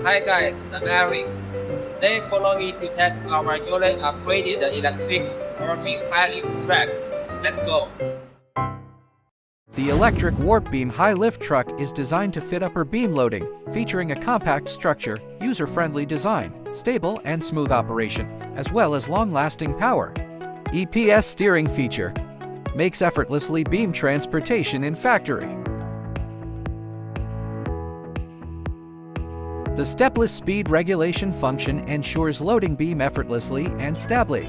Hi guys, I'm Eric. They follow me to test our newly upgraded electric warping high-lift track. Let's go. The electric warp beam high lift truck is designed to fit upper beam loading, featuring a compact structure, user-friendly design, stable and smooth operation, as well as long-lasting power. EPS steering feature makes effortlessly beam transportation in factory. The stepless speed regulation function ensures loading beam effortlessly and stably.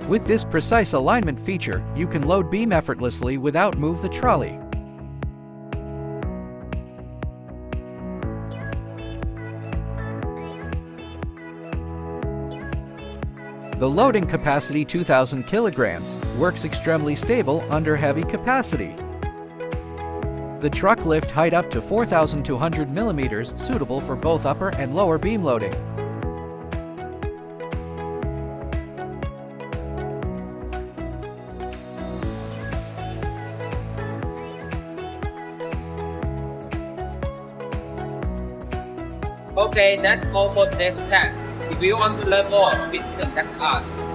With this precise alignment feature, you can load beam effortlessly without move the trolley. The loading capacity 2,000 kilograms works extremely stable under heavy capacity. The truck lift height up to 4,200 millimeters, suitable for both upper and lower beam loading. Okay, that's all for today's test. If you want to learn more, please contact us.